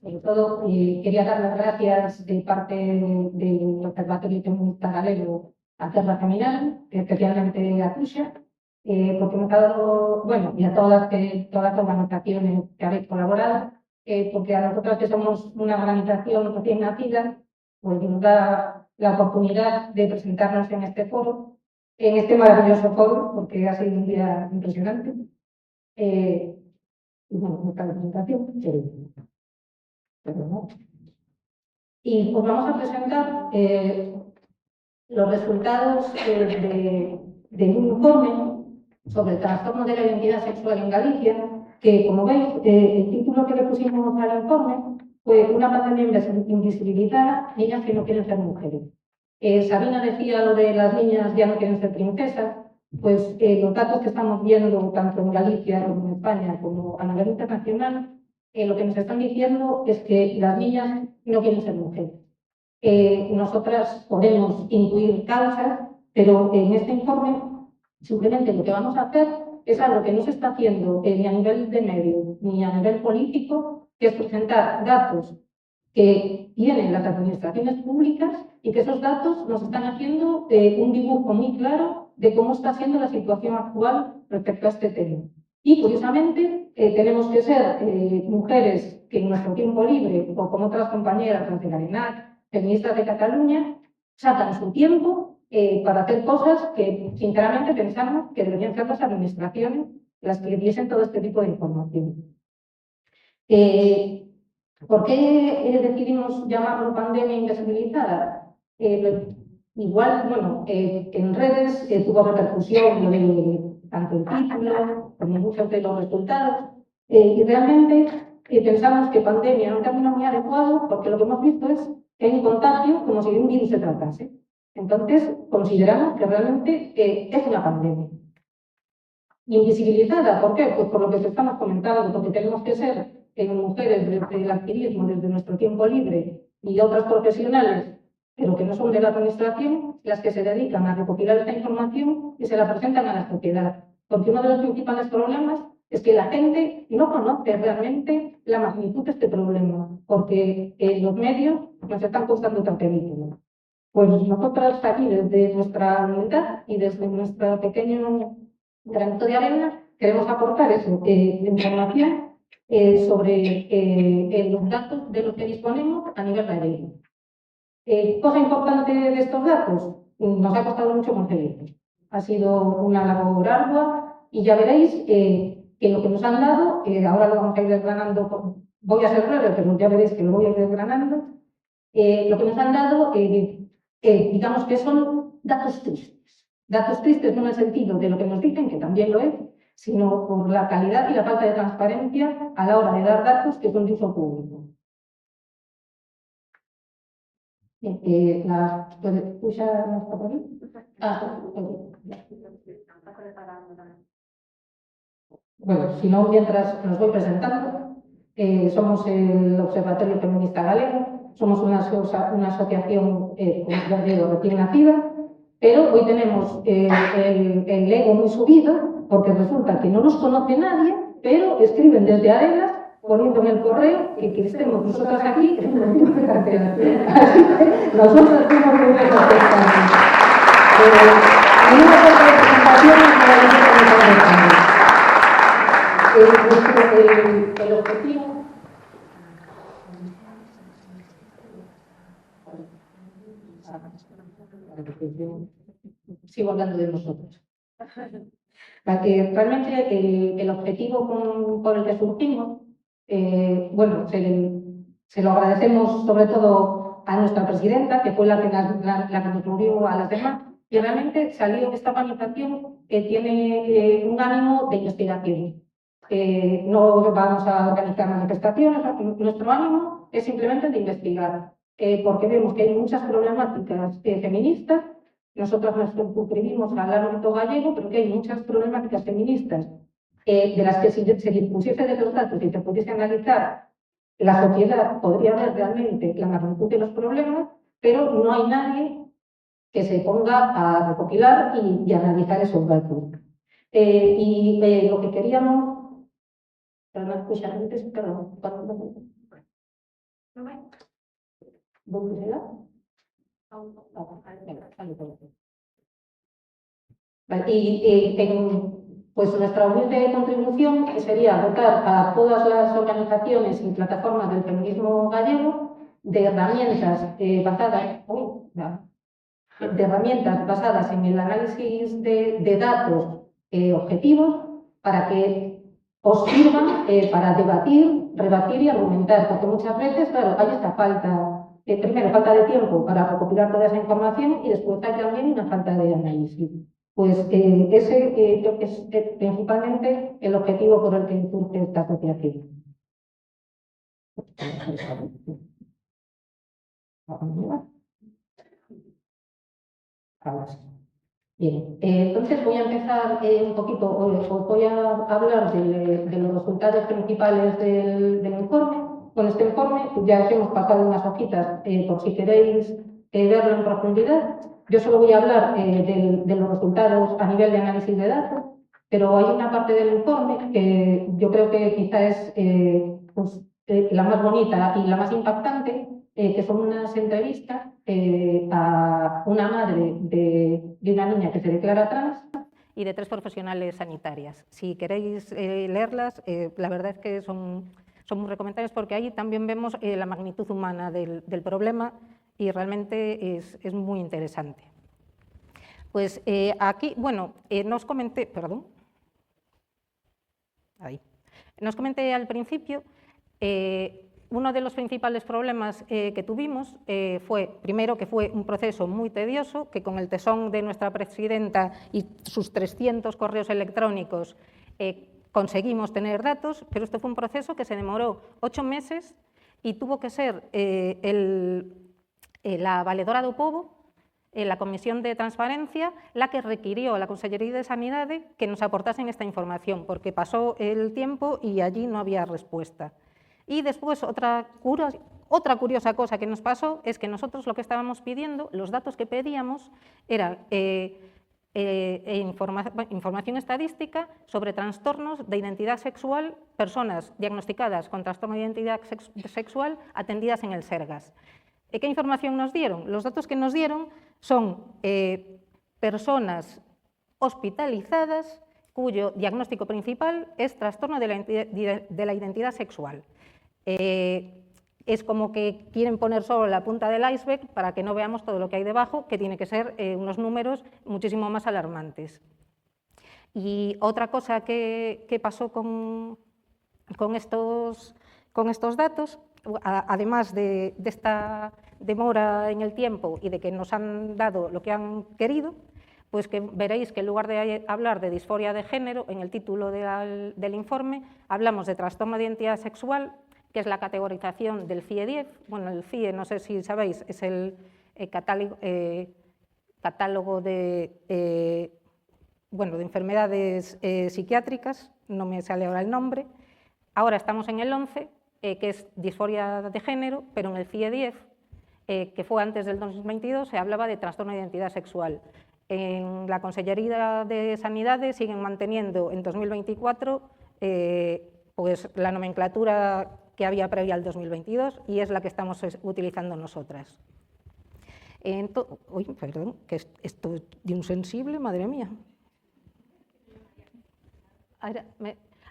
Sobre todo, quería dar las gracias de parte del Observatorio Feminista Galego a Terra Feminal, especialmente a Tuxa, porque me ha dado, bueno, y a todas las organizaciones que habéis colaborado, porque a nosotras que somos una organización recién nacida, pues nos da la oportunidad de presentarnos en este foro, en este maravilloso foro, porque ha sido un día impresionante. Y bueno, nuestra presentación, pero no. Y pues vamos a presentar los resultados de un informe sobre el trastorno de la identidad sexual en Galicia, que, como veis, el título que le pusimos al informe fue Una pandemia invisibilizada, niñas que no quieren ser mujeres. Sabina decía lo de las niñas ya no quieren ser princesas, pues los datos que estamos viendo tanto en Galicia como en España como a nivel internacional, lo que nos están diciendo es que las niñas no quieren ser mujeres. Nosotras podemos intuir causas, pero en este informe simplemente lo que vamos a hacer es algo que no se está haciendo ni a nivel de medios ni a nivel político, que es presentar datos que tienen las administraciones públicas y que esos datos nos están haciendo un dibujo muy claro de cómo está siendo la situación actual respecto a este tema. Y, curiosamente, tenemos que ser mujeres que en nuestro tiempo libre, o como otras compañeras de la ENAC, feministas de Cataluña, sacan su tiempo para hacer cosas que, sinceramente, pensamos que deberían ser las administraciones las que diesen todo este tipo de información. ¿Por qué decidimos llamarlo pandemia invisibilizada? Igual, bueno, en redes tuvo repercusión tanto el título como muchos de los resultados, y realmente pensamos que pandemia era un término muy adecuado porque lo que hemos visto es que hay un contagio como si de un virus se tratase. Entonces, consideramos que realmente es una pandemia. Invisibilizada, ¿por qué? Pues por lo que te estamos comentando, porque tenemos que ser mujeres desde el activismo, desde nuestro tiempo libre y otras profesionales, pero que no son de la administración, las que se dedican a recopilar esta información y se la presentan a la sociedad. Porque uno de los principales problemas es que la gente no conoce realmente la magnitud de este problema, porque los medios nos están costando otra película. Pues nosotras aquí, desde nuestra humildad y desde nuestro pequeño granito de arena, queremos aportar eso, información sobre los datos de los que disponemos a nivel galego. Cosa importante de estos datos, nos ha costado mucho conseguirlos. Ha sido una labor ardua y ya veréis que lo que nos han dado, ahora lo vamos a ir desgranando, voy a ser breve, pero ya veréis que lo voy a ir desgranando, lo que nos han dado, digamos que son datos tristes. Datos tristes no en el sentido de lo que nos dicen, que también lo es, sino por la calidad y la falta de transparencia a la hora de dar datos que son de uso público. ¿Puxa no está por ahí? Bueno, si no, mientras nos voy presentando, somos el Observatorio Feminista Galego, somos una asociación, como ya digo, recién nacida, pero hoy tenemos el ego muy subido, porque resulta que no nos conoce nadie, pero escriben desde Arenas poniendo en el correo que estemos nosotras aquí en el grupo de cartera. Así que nosotros fuimos muy bien contestados. Hay una cosa de presentación que la gente el objetivo sigo hablando de nosotros. Realmente el objetivo por el que surgimos, bueno, se lo agradecemos sobre todo a nuestra presidenta, que fue la que nos movió a las demás, y realmente salió esta organización que tiene un ánimo de investigación. No vamos a organizar manifestaciones, nuestro ánimo es simplemente de investigar, porque vemos que hay muchas problemáticas feministas. Nosotros nos suscribimos al ámbito gallego, pero que hay muchas problemáticas feministas de las que si se dispusiese de los datos y se pudiese analizar, la sociedad podría ver realmente la magnitud de los problemas, pero no hay nadie que se ponga a recopilar y analizar esos datos. Lo que queríamos Pero no escucha antes, perdón. ¿Dónde se da? Vale, pues nuestra humilde contribución sería dotar a todas las organizaciones y plataformas del feminismo gallego de herramientas basadas en el análisis de datos objetivos para que os sirvan para debatir, rebatir y argumentar, porque muchas veces, claro, hay esta falta, primero falta de tiempo para recopilar toda esa información y después hay también una falta de análisis. Pues ese creo que es principalmente el objetivo por el que surge esta asociación. Ahora sí. Bien, entonces voy a empezar un poquito, os voy a hablar de los resultados principales del informe. Con este informe ya os hemos pasado unas hojitas por si queréis verlo en profundidad. Yo solo voy a hablar de los resultados a nivel de análisis de datos, pero hay una parte del informe que yo creo que quizá es la más bonita y la más impactante, que son unas entrevistas a una madre de una niña que se declara trans y de 3 profesionales sanitarias. Si queréis leerlas, la verdad es que son muy recomendables porque ahí también vemos la magnitud humana del problema y realmente es muy interesante. Pues aquí, bueno, nos comenté al principio, uno de los principales problemas que tuvimos fue, primero, que fue un proceso muy tedioso, que con el tesón de nuestra presidenta y sus 300 correos electrónicos conseguimos tener datos, pero esto fue un proceso que se demoró 8 meses y tuvo que ser la valedora do pobo, la Comisión de Transparencia, la que requirió a la Consellería de Sanidade que nos aportasen esta información, porque pasó el tiempo y allí no había respuesta. Y después otra curiosa cosa que nos pasó es que nosotros lo que estábamos pidiendo, los datos que pedíamos, era información estadística sobre trastornos de identidad sexual, personas diagnosticadas con trastorno de identidad sexual atendidas en el Sergas. ¿Qué información nos dieron? Los datos que nos dieron son personas hospitalizadas cuyo diagnóstico principal es trastorno de la identidad sexual. Es como que quieren poner solo la punta del iceberg para que no veamos todo lo que hay debajo, que tiene que ser unos números muchísimo más alarmantes. Y otra cosa que pasó con estos datos, además de esta demora en el tiempo y de que nos han dado lo que han querido, pues que veréis que en lugar de hablar de disforia de género, en el título del informe hablamos de trastorno de identidad sexual, que es la categorización del CIE-10. Bueno, el CIE, no sé si sabéis, es el catálogo de enfermedades psiquiátricas, no me sale ahora el nombre. Ahora estamos en el 11, que es disforia de género, pero en el CIE-10, que fue antes del 2022, se hablaba de trastorno de identidad sexual. En la Consellería de Sanidade siguen manteniendo en 2024 pues la nomenclatura que había previa al 2022 y es la que estamos utilizando nosotras. Uy, perdón, que esto es de un sensible, madre mía.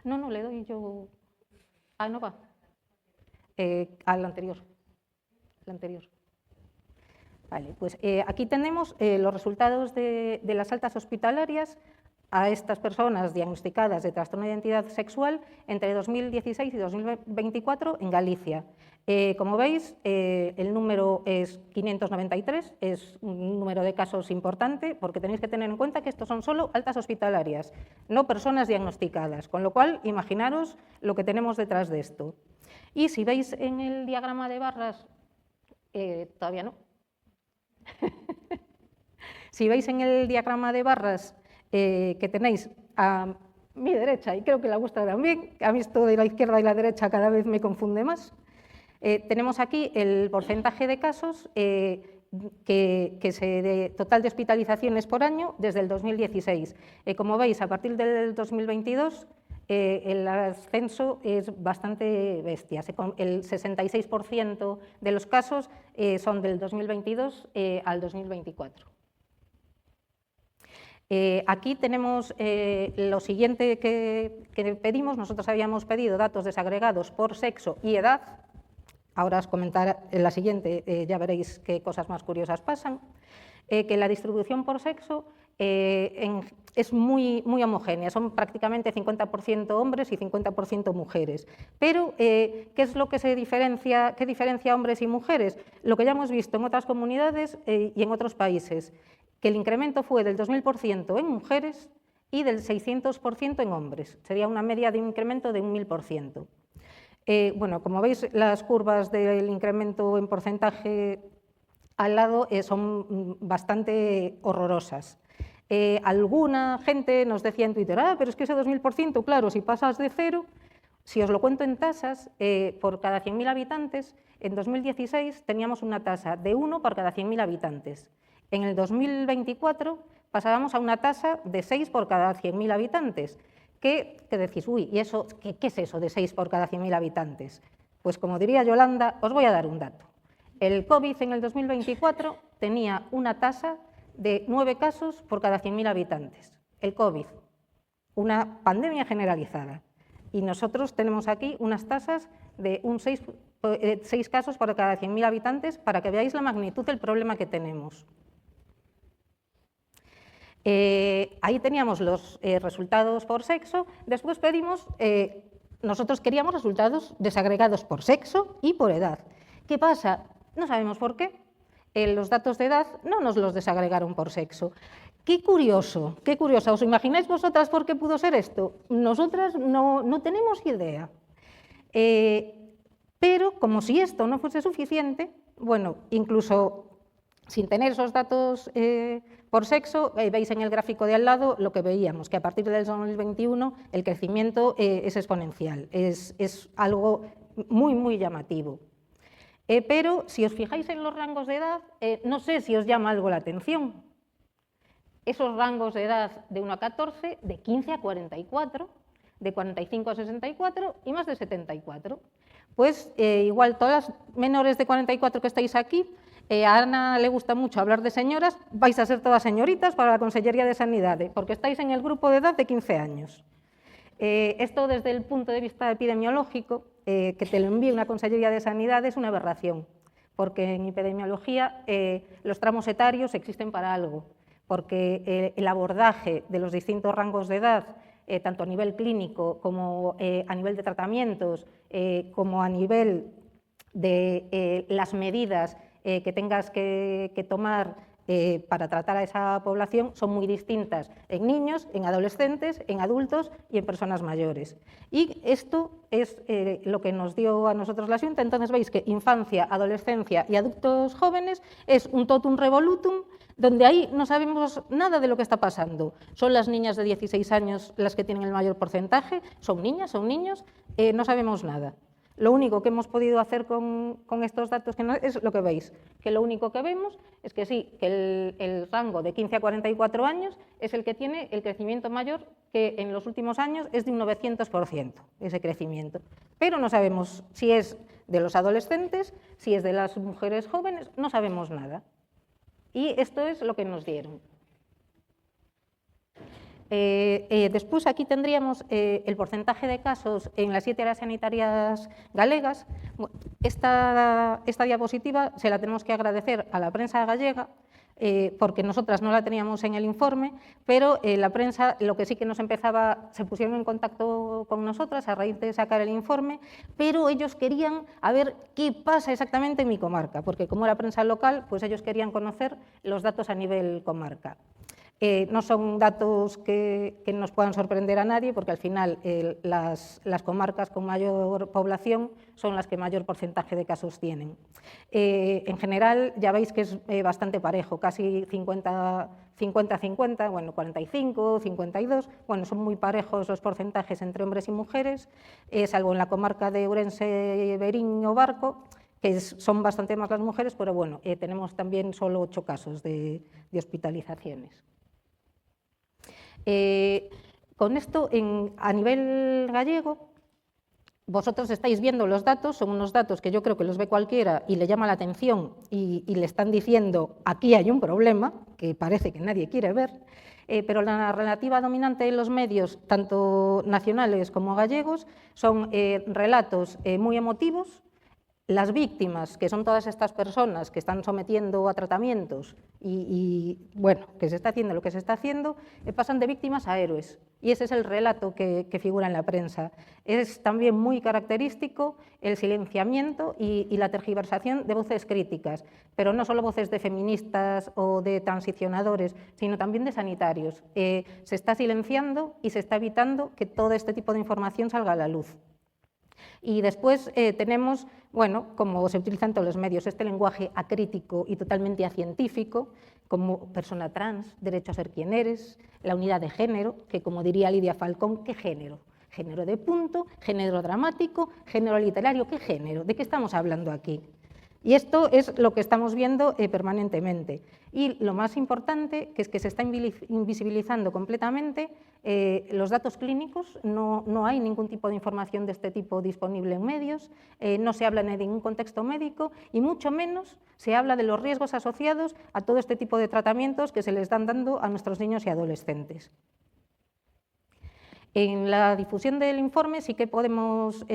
No, le doy yo... Ah, no va. Al anterior. Vale, pues aquí tenemos los resultados de las altas hospitalarias a estas personas diagnosticadas de trastorno de identidad sexual entre 2016 y 2024 en Galicia. Como veis, el número es 593, es un número de casos importante, porque tenéis que tener en cuenta que estos son solo altas hospitalarias, no personas diagnosticadas, con lo cual imaginaros lo que tenemos detrás de esto. Y si veis en el diagrama de barras, todavía no. Si veis en el diagrama de barras que tenéis a mi derecha, y creo que la vuestra también, a mí esto de la izquierda y la derecha cada vez me confunde más, tenemos aquí el porcentaje de casos total de hospitalizaciones por año desde el 2016. Como veis, a partir del 2022 el ascenso es bastante bestia. El 66% de los casos son del 2022 al 2024. Aquí tenemos lo siguiente que pedimos. Nosotros habíamos pedido datos desagregados por sexo y edad. Ahora os comentaré en la siguiente, ya veréis qué cosas más curiosas pasan. Que la distribución por sexo es muy homogénea, son prácticamente 50% hombres y 50% mujeres. Pero, ¿qué es lo que se diferencia, qué diferencia hombres y mujeres? Lo que ya hemos visto en otras comunidades y en otros países, que el incremento fue del 2000% en mujeres y del 600% en hombres. Sería una media de un incremento de un 1000%. Bueno, como veis, las curvas del incremento en porcentaje al lado son bastante horrorosas. Alguna gente nos decía en Twitter, pero es que ese 2000%, claro, si pasas de cero, si os lo cuento en tasas, por cada 100.000 habitantes, en 2016 teníamos una tasa de 1 por cada 100.000 habitantes. En el 2024 pasábamos a una tasa de 6 por cada 100.000 habitantes. Que decís, uy, ¿y eso, qué es eso de 6 por cada 100.000 habitantes? Pues como diría Yolanda, os voy a dar un dato. El COVID en el 2024 tenía una tasa de 9 casos por cada 100.000 habitantes. El COVID, una pandemia generalizada. Y nosotros tenemos aquí unas tasas de 6 casos por cada 100.000 habitantes para que veáis la magnitud del problema que tenemos. Ahí teníamos los resultados por sexo. Después pedimos, nosotros queríamos resultados desagregados por sexo y por edad. ¿Qué pasa? No sabemos por qué. Los datos de edad no nos los desagregaron por sexo. Qué curioso, qué curioso. ¿Os imagináis vosotras por qué pudo ser esto? Nosotras no tenemos idea. Pero como si esto no fuese suficiente, bueno, incluso sin tener esos datos por sexo, veis en el gráfico de al lado lo que veíamos, que a partir del 2021 el crecimiento es exponencial, es algo muy llamativo. Pero si os fijáis en los rangos de edad, no sé si os llama algo la atención. Esos rangos de edad de 1 a 14, de 15 a 44, de 45 a 64 y más de 74. Pues igual todas las menores de 44 que estáis aquí, a Ana le gusta mucho hablar de señoras, vais a ser todas señoritas para la Consellería de Sanidad, porque estáis en el grupo de edad de 15 años. Esto desde el punto de vista epidemiológico, que te lo envíe una Consellería de Sanidad es una aberración, porque en epidemiología los tramos etarios existen para algo, porque el abordaje de los distintos rangos de edad, tanto a nivel clínico como a nivel de tratamientos, como a nivel de las medidas que tengas que tomar para tratar a esa población, son muy distintas en niños, en adolescentes, en adultos y en personas mayores. Y esto es lo que nos dio a nosotros la Xunta. Entonces veis que infancia, adolescencia y adultos jóvenes es un totum revolutum, donde ahí no sabemos nada de lo que está pasando. Son las niñas de 16 años las que tienen el mayor porcentaje, son niñas, son niños, no sabemos nada. Lo único que hemos podido hacer con estos datos es lo que veis, que lo único que vemos es que sí, que el rango de 15 a 44 años es el que tiene el crecimiento mayor, que en los últimos años es de un 900% ese crecimiento. Pero no sabemos si es de los adolescentes, si es de las mujeres jóvenes, no sabemos nada. Y esto es lo que nos dieron. Despois aquí tendríamos el porcentaje de casos en las 7 áreas sanitarias galegas. Esta diapositiva se la tenemos que agradecer a la prensa gallega, porque nosotras no la teníamos en el informe, pero la prensa lo que sí que nos empezaba, se pusieron en contacto con nosotras a raíz de sacar el informe, pero ellos querían a ver qué pasa exactamente en mi comarca, porque como era prensa local, pues ellos querían conocer los datos a nivel comarca. No son datos que nos puedan sorprender a nadie, porque al final las comarcas con mayor población son las que mayor porcentaje de casos tienen. En general ya veis que es bastante parejo, casi 50-50, bueno, 45, 52, bueno, son muy parejos los porcentajes entre hombres y mujeres, salvo en la comarca de Ourense, Verín o Barco, que son bastante más las mujeres, pero bueno, tenemos también solo 8 casos de hospitalizaciones. Con esto, a nivel gallego, vosotros estáis viendo los datos, son unos datos que yo creo que los ve cualquiera y le llama la atención y le están diciendo aquí hay un problema, que parece que nadie quiere ver, pero la narrativa dominante en los medios, tanto nacionales como gallegos, son relatos muy emotivos. Las víctimas, que son todas estas personas que están sometiendo a tratamientos bueno, que se está haciendo lo que se está haciendo, pasan de víctimas a héroes. Y ese es el relato que figura en la prensa. Es también muy característico el silenciamiento y la tergiversación de voces críticas, pero no solo voces de feministas o de transicionadores, sino también de sanitarios. Se está silenciando y se está evitando que todo este tipo de información salga a la luz. Y después tenemos, bueno, como se utiliza en todos los medios, este lenguaje acrítico y totalmente acientífico, como persona trans, derecho a ser quien eres, la unidad de género, que como diría Lidia Falcón, ¿qué género? Género de punto, género dramático, género literario, ¿qué género? ¿De qué estamos hablando aquí? Y esto es lo que estamos viendo permanentemente. Y lo más importante, que es que se está invisibilizando completamente los datos clínicos, no hay ningún tipo de información de este tipo disponible en medios, no se habla en ningún contexto médico y mucho menos se habla de los riesgos asociados a todo este tipo de tratamientos que se les están dando a nuestros niños y adolescentes. En la difusión del informe sí que podemos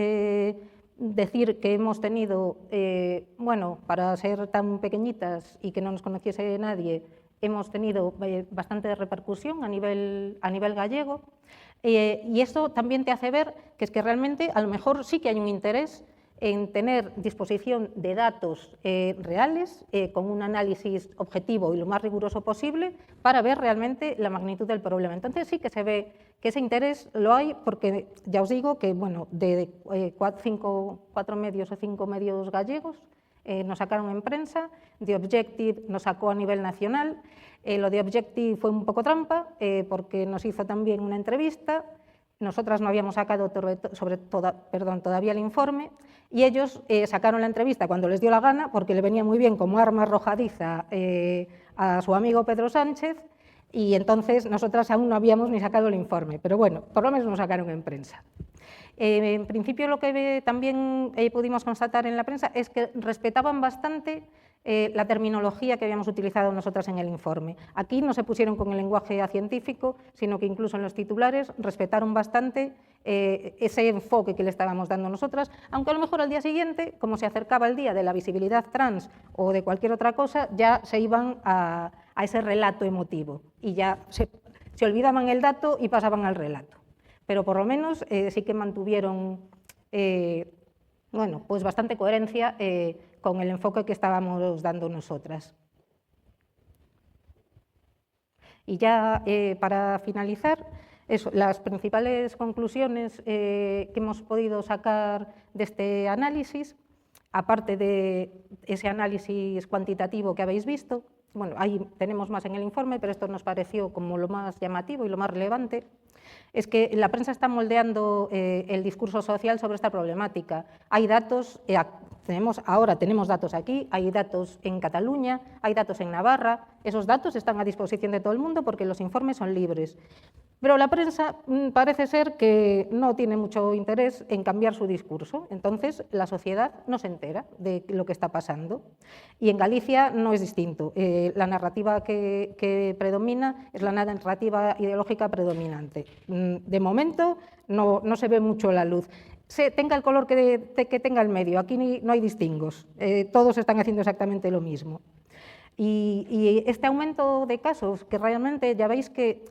decir que hemos tenido, bueno, para ser tan pequeñitas y que no nos conociese nadie, hemos tenido bastante repercusión a nivel gallego, y eso también te hace ver que es que realmente a lo mejor sí que hay un interés en tener disposición de datos reales, con un análisis objetivo y lo más riguroso posible, para ver realmente la magnitud del problema. Entonces sí que se ve que ese interés lo hay, porque ya os digo que, bueno, de 4 medios o 5 medios gallegos nos sacaron en prensa, The Objective nos sacó a nivel nacional, lo de Objective fue un poco trampa, porque nos hizo también una entrevista, nosotras no habíamos sacado todavía el informe, y ellos sacaron la entrevista cuando les dio la gana, porque le venía muy bien como arma arrojadiza a su amigo Pedro Sánchez, y entonces nosotras aún no habíamos ni sacado el informe, pero bueno, por lo menos nos sacaron en prensa. En principio lo que también pudimos constatar en la prensa es que respetaban bastante la terminología que habíamos utilizado nosotras en el informe. Aquí no se pusieron con el lenguaje científico, sino que incluso en los titulares respetaron bastante ese enfoque que le estábamos dando nosotras, aunque a lo mejor al día siguiente, como se acercaba el día de la visibilidad trans o de cualquier otra cosa, ya se iban a ese relato emotivo y ya se olvidaban el dato y pasaban al relato. Pero por lo menos sí que mantuvieron bueno, pues bastante coherencia con el enfoque que estábamos dando nosotras. Y ya para finalizar, las principales conclusiones que hemos podido sacar de este análisis, aparte de ese análisis cuantitativo que habéis visto, bueno, ahí tenemos más en el informe, pero esto nos pareció como lo más llamativo y lo más relevante, es que la prensa está moldeando el discurso social sobre esta problemática. Hay datos, ahora tenemos datos aquí, hay datos en Cataluña, hay datos en Navarra, esos datos están a disposición de todo el mundo porque los informes son libres. Pero la prensa parece ser que no tiene mucho interés en cambiar su discurso, entonces la sociedad no se entera de lo que está pasando. Y en Galicia no es distinto, la narrativa que predomina es la narrativa ideológica predominante. De momento no se ve mucho la luz. Tenga el color que tenga el medio, aquí no hay distingos, todos están haciendo exactamente lo mismo. Y este aumento de casos, que realmente ya veis que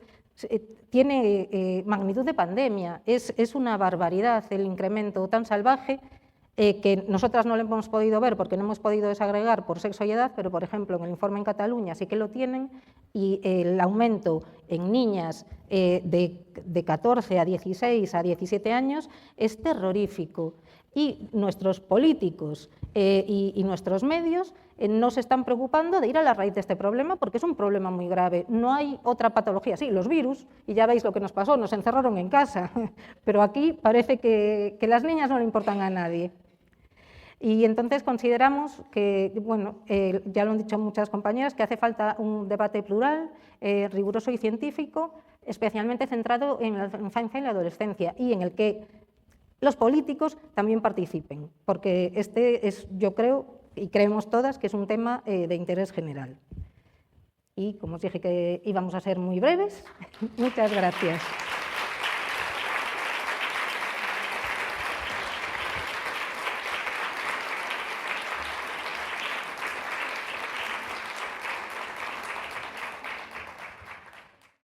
tiene magnitud de pandemia, es una barbaridad el incremento tan salvaje que nosotras no lo hemos podido ver porque no hemos podido desagregar por sexo y edad, pero por ejemplo en el informe en Cataluña sí que lo tienen, y el aumento en niñas de 14 a 16 a 17 años es terrorífico. Y nuestros políticos y nuestros medios no se están preocupando de ir a la raíz de este problema porque es un problema muy grave. No hay otra patología, sí, los virus, y ya veis lo que nos pasó, nos encerraron en casa, pero aquí parece que las niñas no le importan a nadie. Y entonces consideramos que, bueno, ya lo han dicho muchas compañeras, que hace falta un debate plural, riguroso y científico especialmente centrado en la infancia y la adolescencia, y en el que los políticos también participen, porque este es, yo creo, y creemos todas, que es un tema de interés general. Y como os dije que íbamos a ser muy breves, muchas gracias.